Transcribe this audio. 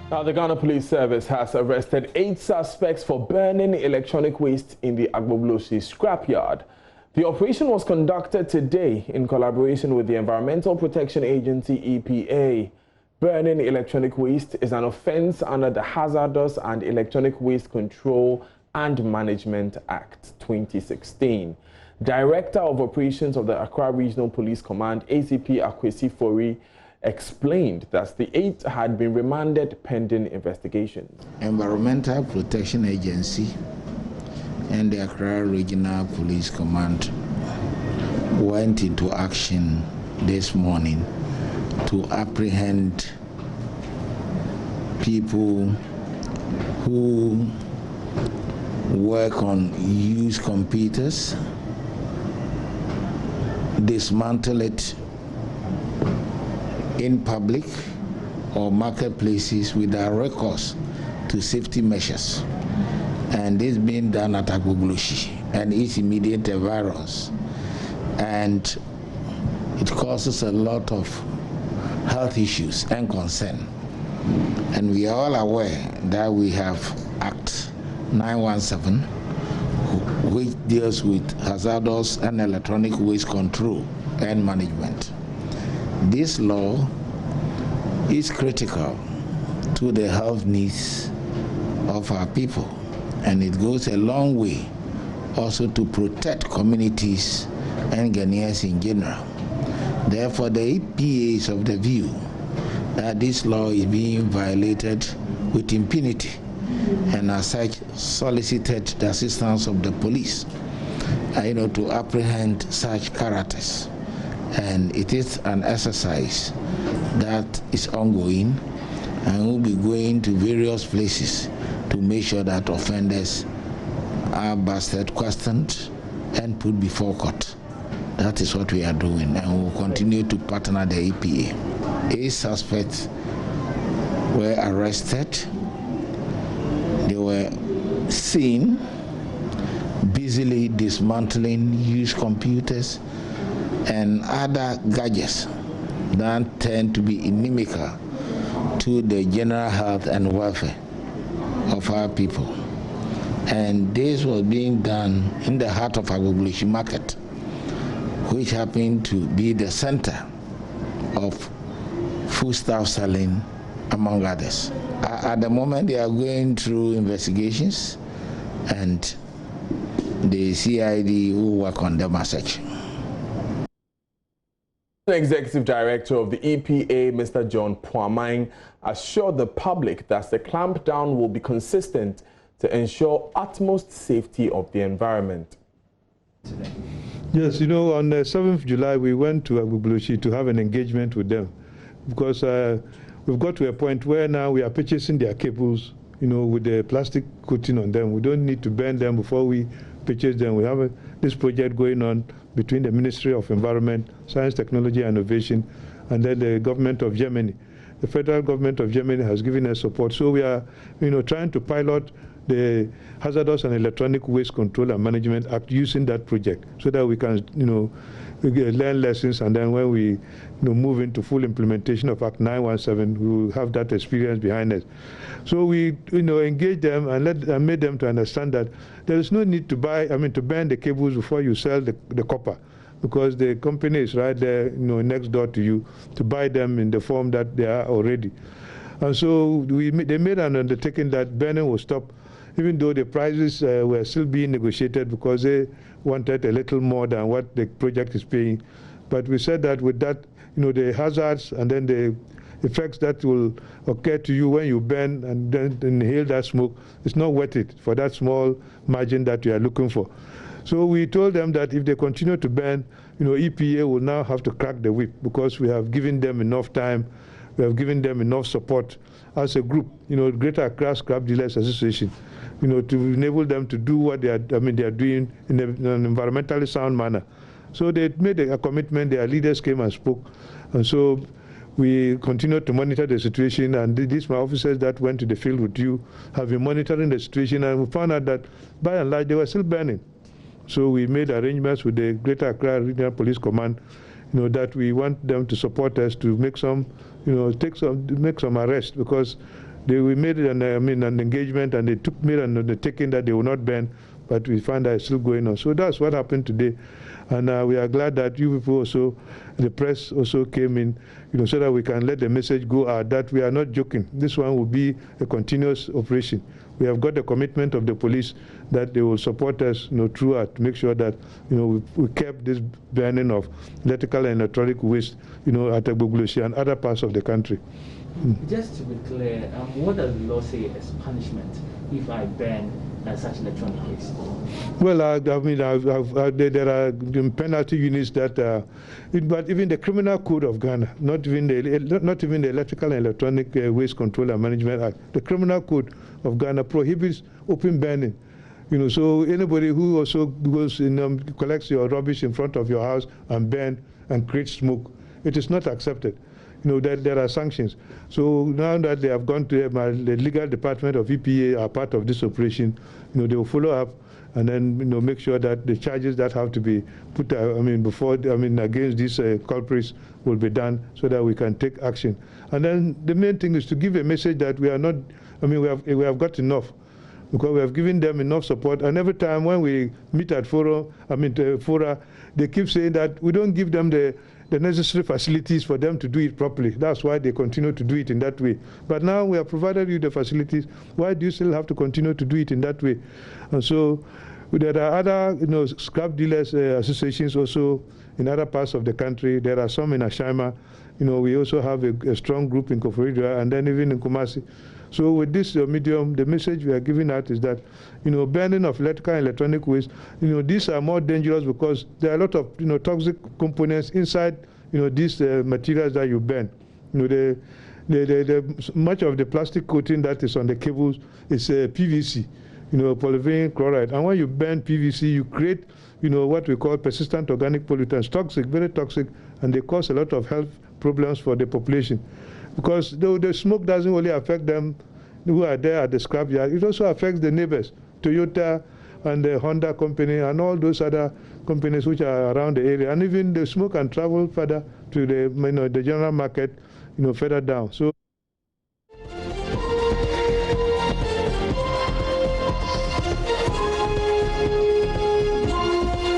Now, the Ghana Police Service has arrested 8 suspects for burning electronic waste in the Agbogbloshie scrapyard. The operation was conducted today in collaboration with the Environmental Protection Agency (EPA). Burning electronic waste is an offense under the Hazardous and Electronic Waste Control and Management Act 2016. Director of Operations of the Accra Regional Police Command, ACP Akwesi Fori, explained that the 8 had been remanded pending investigations. Environmental Protection Agency and the Accra Regional Police Command went into action this morning to apprehend people who work on used computers, dismantle it in public or marketplaces without recourse to safety measures. And this being done at Agbogbloshie and its immediate environs. And it causes a lot of health issues and concern. And we are all aware that we have Act 917, which deals with hazardous and electronic waste control and management. This law is critical to the health needs of our people, and it goes a long way also to protect communities and Ghanaians in general. Therefore, the EPA is of the view that this law is being violated with impunity, and as such solicited the assistance of the police to apprehend such characters. And it is an exercise that is ongoing, and we'll be going to various places to make sure that offenders are busted, questioned, and put before court. That is what we are doing, and we will continue to partner the EPA. 8 suspects were arrested. They were seen busily dismantling used computers and other gadgets that tend to be inimical to the general health and welfare of our people. And this was being done in the heart of Agbogbloshie market, which happened to be the center of foodstuff selling, among others. At the moment, they are going through investigations, and the CID will work on them as such. The Executive Director of the EPA, Mr. John Puamang, assured the public that the clampdown will be consistent to ensure utmost safety of the environment. Yes, on the 7th July, we went to Agbogbloshie to have an engagement with them, because we've got to a point where now we are purchasing their cables, with the plastic coating on them. We don't need to burn them before we purchase them. We have this project going on between the Ministry of Environment, Science, Technology and Innovation, and then the government of Germany. The federal government of Germany has given us support. So we are, trying to pilot the Hazardous and Electronic Waste Control and Management Act using that project, so that we can, learn lessons, and then when we move into full implementation of Act 917, we will have that experience behind us. So we engage them and made them to understand that there is no need to burn the cables before you sell the copper, because the company is right there next door to you to buy them in the form that they are already. And so they made an undertaking that burning will stop, even though the prices were still being negotiated, because they wanted a little more than what the project is paying. But we said that with that, the hazards and then the effects that will occur to you when you burn and then inhale that smoke, it's not worth it for that small margin that you are looking for. So we told them that if they continue to burn, EPA will now have to crack the whip, because we have given them enough time, we have given them enough support as a group, Greater Accra Scrap Dealers Association, to enable them to do what they are doing in an environmentally sound manner. So they made a commitment. Their leaders came and spoke, and so we continue to monitor the situation. And these my officers that went to the field with you have been monitoring the situation, and we found out that by and large they were still burning. So we made arrangements with the Greater Accra Regional Police Command, that we want them to support us to make some, make some arrests, because we made an engagement, and they made an undertaking that they will not burn, but we find that it's still going on. So that's what happened today. And we are glad that you people also, the press also came in, so that we can let the message go out that we are not joking. This one will be a continuous operation. We have got the commitment of the police that they will support us, throughout to make sure that, we kept this burning of electrical and electronic waste, at Agbogbloshie and other parts of the country. Just to be clear, what does the law say as punishment if I ban such electronic waste? Well, there are penalty units that, but even the Criminal Code of Ghana, not even the Electrical and Electronic Waste Control and Management Act, the Criminal Code of Ghana prohibits open burning. So anybody who also goes collects your rubbish in front of your house and burn and create smoke, it is not accepted. That there are sanctions. So now that they have gone to the legal department of EPA are part of this operation, they will follow up and then make sure that the charges that have to be put against these culprits will be done so that we can take action. And then the main thing is to give a message that we are not, we have got enough, because we have given them enough support. And every time when we meet at fora, they keep saying that we don't give them the necessary facilities for them to do it properly. That's why they continue to do it in that way. But now we have provided you the facilities. Why do you still have to continue to do it in that way? And so there are other scrap dealers associations also in other parts of the country. There are some in Ashama. We also have a strong group in Koforidua and then even in Kumasi. So with this medium, the message we are giving out is that, burning of electrical and electronic waste, these are more dangerous because there are a lot of, toxic components inside, these materials that you burn. Much of the plastic coating that is on the cables is PVC, polyvinyl chloride. And when you burn PVC, you create, what we call persistent organic pollutants, toxic, very toxic, and they cause a lot of health problems for the population. Because the smoke doesn't only affect them who are there at the scrapyard, it also affects the neighbors, Toyota and the Honda company and all those other companies which are around the area. And even the smoke can travel further to the, the general market, further down. So